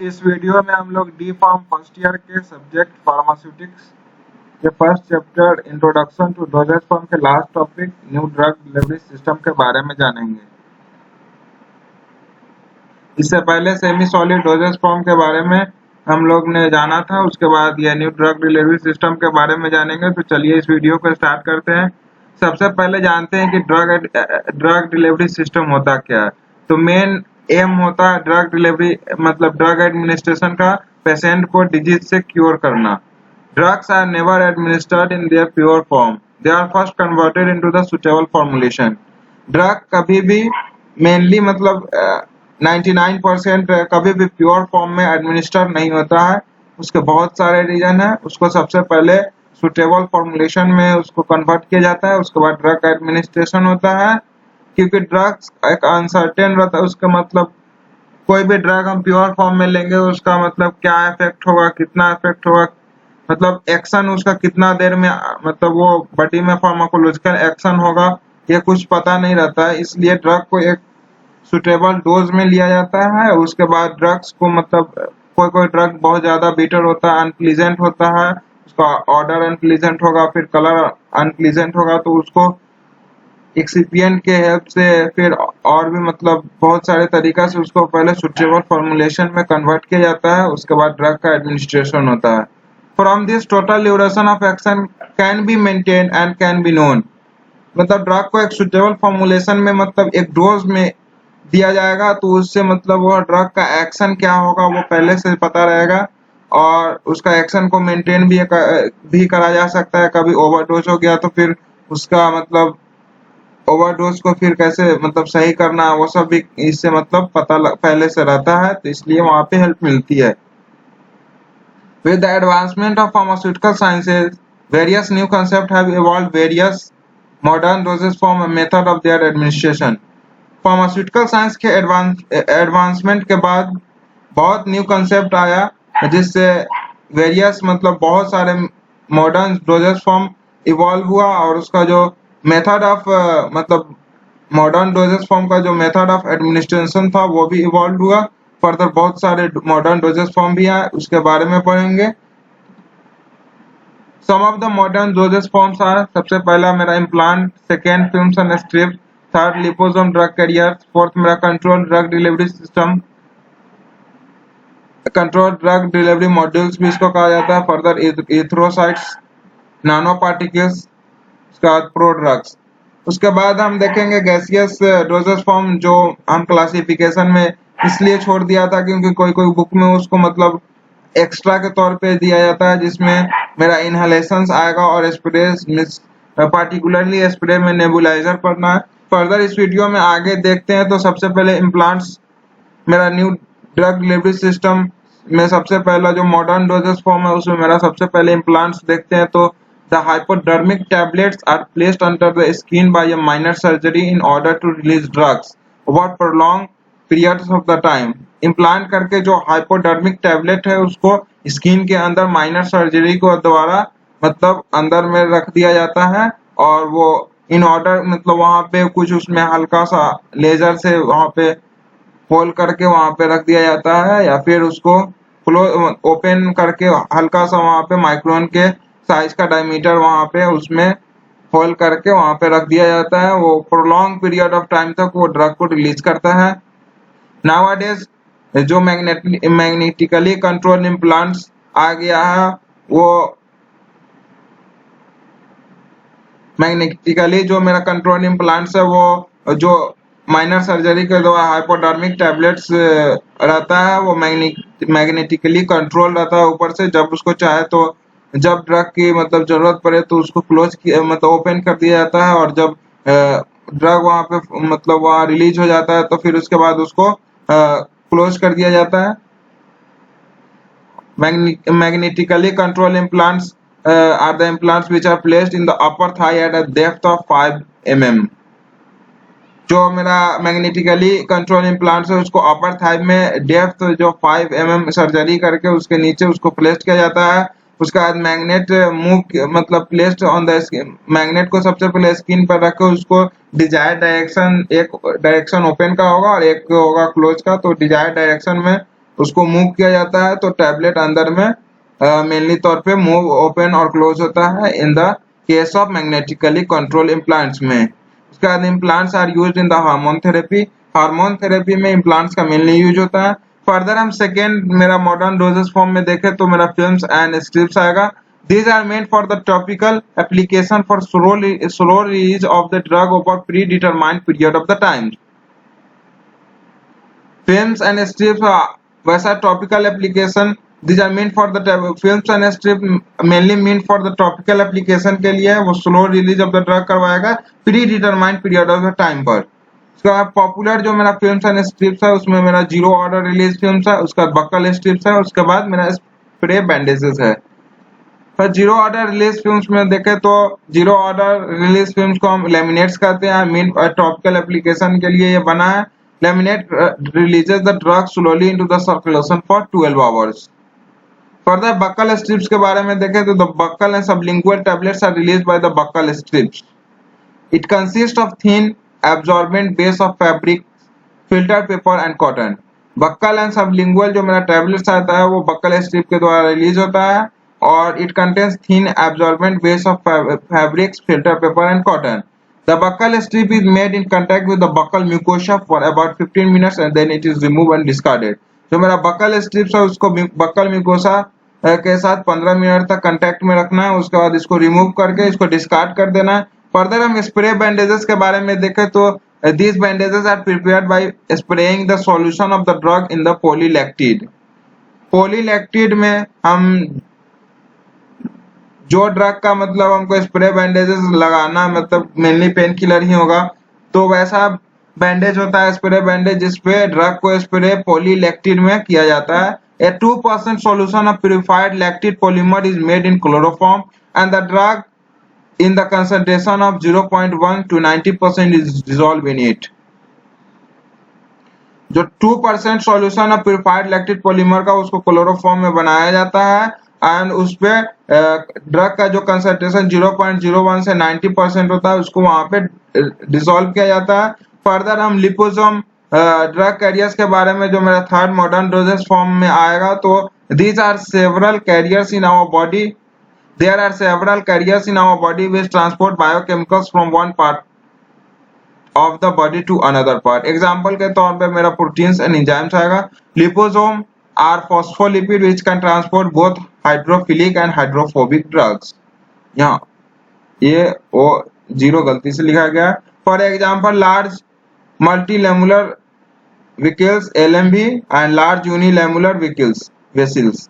इस वीडियो में हम लोग डी फार्म फर्स्ट ईयर के सब्जेक्ट फार्मास्यूटिक्स के first chapter introduction to dosage form के last topic new drug delivery system के बारे में जानेंगे। इससे पहले सेमी सॉलिड डोजेज फॉर्म के बारे में हम लोग ने जाना था, उसके बाद यह न्यू ड्रग डिलीवरी सिस्टम के बारे में जानेंगे। तो चलिए इस वीडियो को स्टार्ट करते हैं। सबसे पहले जानते हैं कि ड्रग डिलीवरी सिस्टम होता क्या है। तो मेन एम होता है ड्रग डिलीवरी मतलब ड्रग एडमिनिस्ट्रेशन का, पेशेंट को डिजीज से क्योर करना। Drugs are never administered in their pure form, they are first converted into the suitable formulation. Drug कभी भी मेनली मतलब 99% कभी भी प्योर फॉर्म में एडमिनिस्टर नहीं होता है। उसके बहुत सारे रीजन है। उसको सबसे पहले सुटेबल फॉर्मुलेशन में उसको कन्वर्ट किया जाता है, उसके बाद ड्रग एडमिनिस्ट्रेशन होता है। क्योंकि ड्रग्स एक अनसर्टेन रहता है, उसका मतलब कोई भी ड्रग हम प्योर फॉर्म में लेंगे उसका मतलब क्या इफेक्ट होगा, कितना इफेक्ट होगा, मतलब एक्शन उसका कितना देर में मतलब वो बॉडी में फार्माकोलॉजिकल एक्शन होगा, ये कुछ पता नहीं रहता है। इसलिए ड्रग को एक सुटेबल डोज में लिया जाता है। उसके बाद ड्रग्स को मतलब कोई ड्रग बहुत ज्यादा बीटर होता है, अनप्लीजेंट होता है, उसका ऑर्डर अनप्लीजेंट होगा, फिर कलर अनप्लीजेंट होगा, तो उसको एक्सिपिएंट के हेल्प से फिर और भी मतलब बहुत सारे तरीका से उसको पहले सुटेबल फॉर्मुलेशन में कन्वर्ट किया जाता है। उसके बाद ड्रग का एडमिनिस्ट्रेशन होता है। From this total duration of action can be maintain and can be known. मतलब ड्रग को एक सुटेबल फॉर्मुलेशन में मतलब एक डोज में दिया जाएगा, तो उससे मतलब वो ड्रग का एक्शन क्या होगा वो पहले से पता रहेगा, और उसका एक्शन को मेंटेन भी करा जा सकता है। कभी ओवरडोज हो गया तो फिर उसका मतलब ओवरडोज को फिर कैसे मतलब सही करना है वो सब भी इससे मतलब पहले से रहता है, तो इसलिए वहाँ पे हेल्प मिलती है। With the advancement of pharmaceutical sciences, various new concepts have evolved, various modern dosage form and method of their administration. Pharmaceutical science के एडवांसमेंट के बाद बहुत न्यू कंसेप्ट आया, जिससे वेरियस मतलब बहुत सारे मॉडर्न डोजेज फॉर्म इवॉल्व हुआ, और उसका जो मेथड ऑफ मतलब मॉडर्न डोजेज फॉर्म का जो मेथड ऑफ एडमिनिस्ट्रेशन था वो भी इवॉल्व हुआ। फर्दर बहुत सारे मॉडर्न डोजेज फॉर्म भी आए, उसके बारे में पढ़ेंगे। Some of the modern dosage forms are, सबसे पहला मेरा implant, second films and strip, third liposome drug carrier, fourth मेरा control drug delivery system, control drug delivery modules भी इसको कहा जाता है। फर्दर इथ्रोसाइट्स, नानो पार्टिकल्स, उसके बाद प्रो ड्रग्स। उसके बाद हम देखेंगे गैसियस डोजेज फॉर्म, जो हम क्लासिफिकेशन में इसलिए छोड़ दिया था क्योंकि कोई बुक में उसको मतलब एक्स्ट्रा के तौर पे दिया जाता है, जिसमें मेरा इनहेलेशंस आएगा और स्प्रे पार्टिकुलरली स्प्रे में नेबुलाइजर पढ़ना है। फर्दर इस वीडियो में आगे देखते हैं। तो सबसे पहले इम्प्लांट्स, मेरा न्यू ड्रग डिलीवरी सिस्टम में सबसे पहला जो मॉडर्न डोजेज फॉर्म है उसमें मेरा सबसे पहले इम्प्लांट्स देखते हैं। तो the hypodermic tablets are placed under the skin by a minor surgery in order to release drugs over prolong periods of the time. Implant करके जो हाइपोडर्मिक टैबलेट है उसको स्किन के अंदर माइनर सर्जरी को द्वारा मतलब अंदर में रख दिया जाता है, और वो इन ऑर्डर मतलब वहाँ पे कुछ उसमें हल्का सा लेजर से वहाँ पे होल करके वहाँ पे रख दिया जाता है, या फिर उसको ओपन करके हल्का सा वहाँ पे माइक्रोन के साइज का डायमीटर वहाँ पे उसमें होल करके वहाँ पे रख दिया जाता है। वो प्रोलॉन्ग पीरियड ऑफ टाइम तक वो ड्रग को रिलीज करता है। नाउअडेज जो मैग्नेटिकली कंट्रोल इम्प्लांट्स आ गया है, वो मैग्नेटिकली जो मेरा कंट्रोल इम्प्लांट्स है वो जो माइनर सर्जरी के द्वारा हाइपोडर्मिक टैबलेट्स रहता है, वो मैग्नेटिकली कंट्रोल रहता है ऊपर से। जब उसको चाहे तो जब ड्रग की मतलब जरूरत पड़े तो उसको क्लोज मतलब ओपन कर दिया जाता है, और जब ड्रग वहाँ पे मतलब वहाँ रिलीज हो जाता है तो फिर उसके बाद उसको क्लोज कर दिया जाता है। Magnetically controlled implants are the implants which are placed in the upper thigh at a depth of 5 mm. जो मेरा मैग्नेटिकली कंट्रोल इम्प्लांट्स है उसको अपर थाई में डेप्थ जो 5 mm सर्जरी करके उसके नीचे उसको प्लेस किया जाता है। उसके बाद मैग्नेट मूव मतलब placed on the skin, magnet को सबसे पहले स्किन पर रख के उसको डिजायर्ड डायरेक्शन, एक डायरेक्शन ओपन का होगा और एक होगा क्लोज का, तो डिजायर्ड डायरेक्शन में उसको मूव किया जाता है तो टैबलेट अंदर में मेनली तौर पे मूव, ओपन और क्लोज होता है in the case of magnetically control implants में। उसके बाद implants are used in the hormone therapy. Hormone therapy में इम्प्लांट्स का मेनली यूज होता है। फर्दर हम सेकेंड मेरा मॉडर्न डोजेस फॉर्म में देखें तो मेरा फिल्म्स एंड स्ट्रिप्स आएगा। These are meant for the topical application for slow release of the drug over predetermined period of the time. Films and strips वैसा topical application, these are meant for the films and strips mainly meant for the topical application के लिए वो slow release of the drug करवाएगा predetermined period of the time पर। उसके बाद popular जो मेरा फिल्म्स एंड स्ट्रिप्स है उसमें मेरा जीरो ऑर्डर रिलीज फिल्म्स है, उसका बक्कल स्ट्रिप्स है, उसके बाद मेरा स्प्रे बैंडेजेस है। पर जीरो ऑर्डर रिलीज फिल्म्स में देखें तो जीरो ऑर्डर रिलीज फिल्म्स को हम लेमिनेट्स कहते हैं। मीन टॉपिकल एप्लीकेशन के लिए ये बना है। Laminate releases the drug slowly into the circulation for 12 hours. Further buccal strips के बारे में देखें तो the buccal and sublingual tablets are released by the buccal strips. It consist of thin absorbent base of fabric, filter paper and cotton. Buccal and sublingual जो मेरा tablets आता है वो बक्कल स्ट्रिप के द्वारा रिलीज होता है और it contains thin absorbent base of fabrics, filter paper and cotton. The buccal strip is made in contact with the buccal mucosa for about 15 minutes and then it is removed and discarded. जो मेरा buccal strips है उसको buccal mucosa के साथ 15 minute तक contact में रखना है, उसके बाद इसको रिमूव करके इसको डिस्कार्ड कर देना है। फर्दर हम स्प्रे बैंडेजेस के बारे में देखें तो these bandages are prepared by spraying the solution of the drug in the polylactid. पोलीलैक्टिड में हम जो ड्रग का मतलब हमको स्प्रे बैंडेजेस लगाना मतलब मेनली पेन किलर ही होगा तो वैसा बैंडेज होता है स्प्रे बैंडेज जिसपे ड्रग को स्प्रे पॉलीलैक्टिड में किया जाता है। A 2% solution of purified lactic polymer is made in chloroform and the drug in the concentration of 0.1 to 90% is dissolved in it. जो 2% solution of purified lactic polymer का उसको chloroform में बनाया जाता है एंड उस पे ड्रग का जो कंसंट्रेशन 0.01 से 90% होता है उसको वहां पे डिसॉल्व किया जाता है। फर्दर हम लिपोसोम ड्रग कैरियर्स के बारे में जो मेरा थर्ड मॉडर्न डोजेस फॉर्म में आएगा तो these are several carriers in our body. There are several carriers in our body which transport biochemicals from one part of the body to another part. Example के तौर पे मेरा proteins and enzymes आएगा। Liposome are phospholipid which can transport both hydrophilic and hydrophobic drugs. यहाँ ये वो zero गलती से लिखा गया। For example, large multilamellar vesicles LMV and large unilamellar vessels.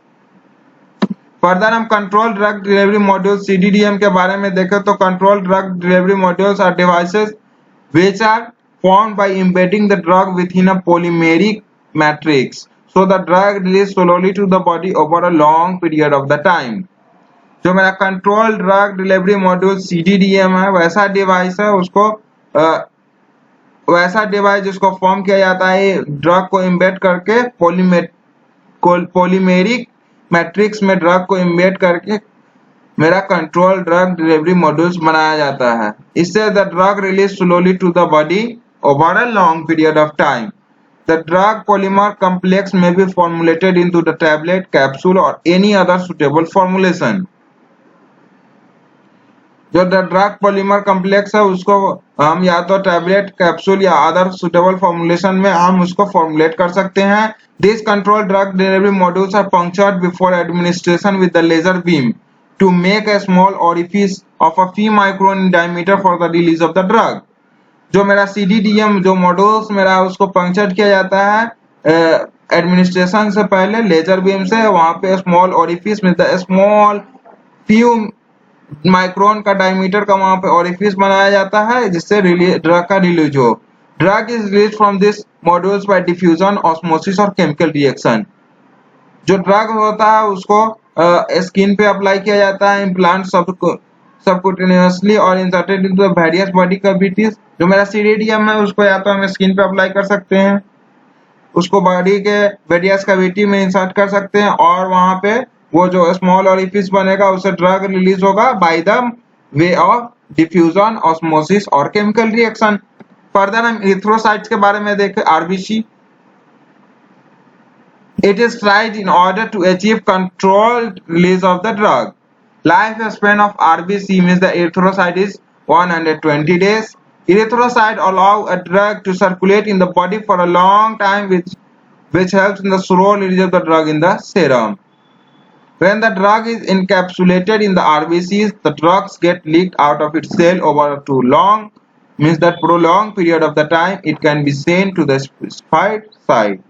Further हम control drug delivery module CDDM के बारे में देखें तो control drug delivery modules are devices which are formed by embedding the drug within a polymeric matrix so the drug releases slowly to the body over a long period of the time. जो मेरा control drug delivery module CDDM है वैसा device है उसको वैसा device जिसको form किया जाता है ड्रग को इम्बेड करके पॉलीमेरिक मैट्रिक्स में ड्रग को इम्बेड करके मेरा कंट्रोल ड्रग डिलीवरी मॉड्यूल्स बनाया जाता है। इससे the drug release slowly to the body over a long period of time. The drug polymer complex में be formulated into the tablet, capsule और एनी अदर सुटेबल फॉर्मुलेशन। जो drug polymer complex है उसको हम या तो टैबलेट, कैप्सूल या other suitable formulation में हम उसको फॉर्मुलेट कर सकते हैं। This control drug delivery modules are punctured before administration with the laser beam to make a small orifice of a few micron in diameter for the release of the drug. जो मेरा CDDM जो modules मेरा उसको puncture किया जाता है administration से पहले लेजर बीम से, वहां पे स्मॉल ओरिफिस मिलता है, स्मॉल फ्यू माइक्रोन का डायमीटर का वहां पे ओरिफिस बनाया जाता है जिससे ड्रग का रिलीज हो। Drug is release from this modules bye diffusion, osmosis और केमिकल रिएक्शन। जो ड्रग होता है उसको स्किन पे अप्लाई किया जाता है, इम्प्लांट सबक्यूटेनियसली और inserted into various body cavities. जो मेरा CDDM है उसको या तो हम स्किन पे अप्लाई कर सकते हैं, उसको बॉडी के वेरियस कैविटी में इंसर्ट कर सकते हैं और वहां पे वो जो स्मॉल ओरिफिस बनेगा उससे ड्रग रिलीज होगा by the way of diffusion, osmosis और केमिकल रिएक्शन। फर्दर हम एरिथ्रोसाइट्स के बारे में देखें। RBC It is tried in order to achieve controlled release of the drug. Lifespan of RBC means the erythrocyte is 120 days. Erythrocyte allow a drug to circulate in the body for a long time, which helps in the slow release of the drug in the serum. When the drug is encapsulated in the RBCs, the drugs get leaked out of its cell over too long, means that prolonged period of the time it can be sent to the specified site.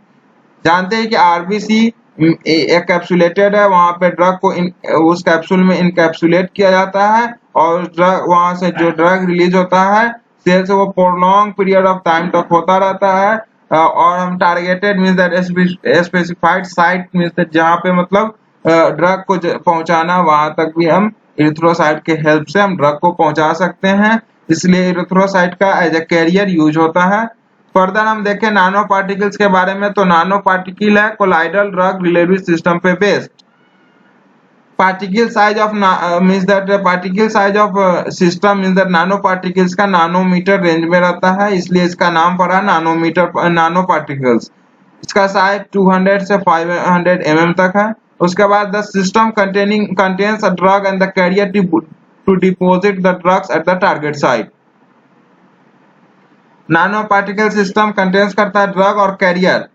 जानते हैं कि RBC एक capsulated है, वहां पे drug को उस capsule में इनकैप्सुलेट किया जाता है और ड्रग वहां से जो ड्रग रिलीज होता है सेल से वो प्रोलॉन्ग पीरियड ऑफ टाइम तक होता रहता है। और हम targeted means that specified site means that जहां पे मतलब ड्रग को पहुंचाना वहां तक भी हम इरिथ्रोसाइट के हेल्प से हम ड्रग को पहुंचा सकते हैं, इसलिए इरिथ्रोसाइट का एज ए कैरियर यूज होता है। फर्दर हम देखें नानो पार्टिकल्स के बारे में, तो नानो पार्टिकल है कोलाइडल ड्रग डिलीवरी सिस्टम पे based. Particle size of means that particle size of system means that नानो पार्टिकल्स का नानोमीटर रेंज में रहता है, इसलिए इसका नाम पड़ा नानोमीटर नानो पार्टिकल्स। इसका साइज 200 से 500 mm तक है। उसके बाद the system contains a drug and the carrier to deposit the drugs at the target site. Nano particle system contains करता है ड्रग और कैरियर,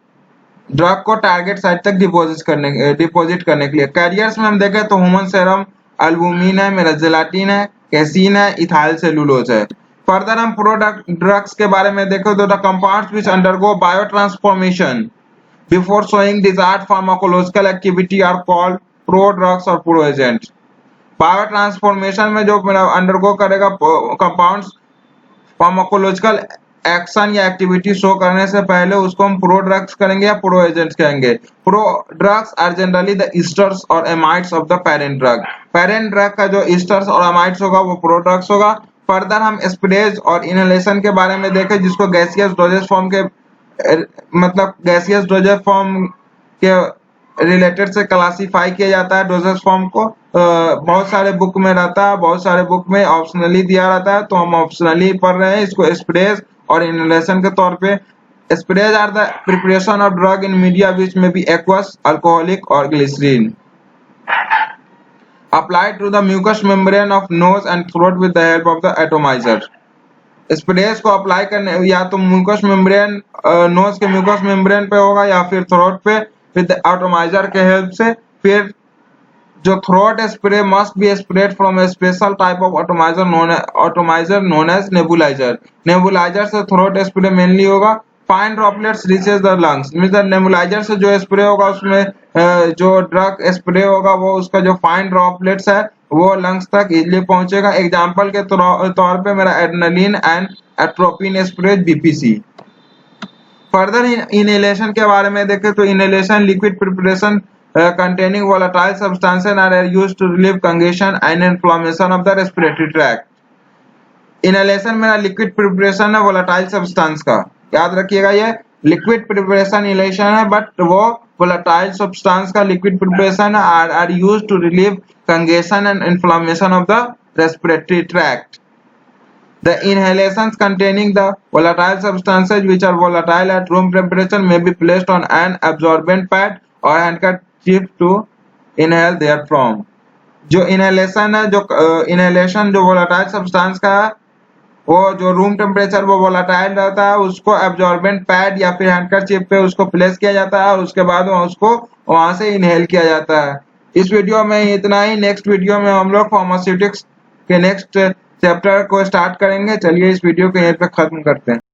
ड्रग को टारगेट साइट तक डिपॉजिट करने के लिए। कैरियर्स में हम देखें तो ह्यूमन सेरम, एल्बुमिन है, मेरा जेलाटिन है, कैसीन है, इथाइल सेलुलोज है। फर्दर हम प्रोडक्ट ड्रग्स के बारे में देखें तो the compounds which undergo biotransformation before showing desired pharmacological activity are called prodrugs और प्रो एजेंट्स। बायो ट्रांसफॉर्मेशन में जो मेरा अंडरगो करेगा कंपाउंड्स फार्माकोलॉजिकल एक्शन या एक्टिविटी शो करने से पहले उसको हम प्रो ड्रग्स करेंगे या प्रो एजेंट्स कहेंगे। Prodrugs are generally the esters और amides of the parent drug. Parent drug का जो ईस्टर्स और एमाइड्स होगा वो प्रो ड्रग्स होगा। फर्दर हम स्प्रेज और इनहेलेशन के बारे में देखें, जिसको गैसियस डोजेज फॉर्म के मतलब गैसियस डोजेज फॉर्म के रिलेटेड से क्लासिफाई किया जाता है। डोजेज फॉर्म को बहुत सारे बुक में रहता है, बहुत सारे बुक में ऑप्शनली दिया रहता है, तो हम ऑप्शनली पढ़ रहे हैं इसको। स्प्रेज और इनहेलेशन के तौर पे sprays are the preparation of drug in media which may be aqueous, alcoholic और glycerine applied to the mucous membrane of nose and throat with the help of the atomiser. Sprays को apply करने या तो mucous membrane nose के mucous membrane पे होगा या फिर थ्रोट पे विद एटोमाइजर के हेल्प से। फिर जो throat spray must be spread from a special type of atomiser known as nebuliser. Nebuliser से थ्रोट स्प्रे मेनली होगा। Fine droplets reaches the lungs means the nebuliser से जो स्प्रे होगा उसमें जो ड्रग स्प्रे होगा वो उसका जो फाइन ड्रॉपलेट्स है वो लंग्स तक इजीली पहुंचेगा। एग्जांपल के तौर पे मेरा adrenaline and atropine spray BPC. Further inhalation के बारे में देखें तो inhalation liquid preparation containing volatile substances are used to relieve congestion and inflammation of the respiratory tract. Inhalation मेरा liquid preparation है volatile substance का, याद रखिएगा ये liquid preparation inhalation है, but वो volatile substance का liquid preparation are used to relieve congestion and inflammation of the respiratory tract. The inhalations containing the volatile substances which are volatile at room temperature may be placed on an absorbent pad or handkerchief to inhale therefrom. जो inhalation है, जो inhalation जो volatile substance का है वो जो room temperature वो volatile रहता है, उसको एब्जॉर्बेंट पैड या फिर हैंडकरचीफ पे उसको प्लेस किया जाता है और उसके बाद उसको वहां से इनहेल किया जाता है। इस वीडियो में इतना ही। नेक्स्ट वीडियो में हम लोग फार्मास्यूटिक्स के नेक्स्ट चैप्टर को स्टार्ट करेंगे। चलिए इस वीडियो को यहीं पे खत्म करते हैं।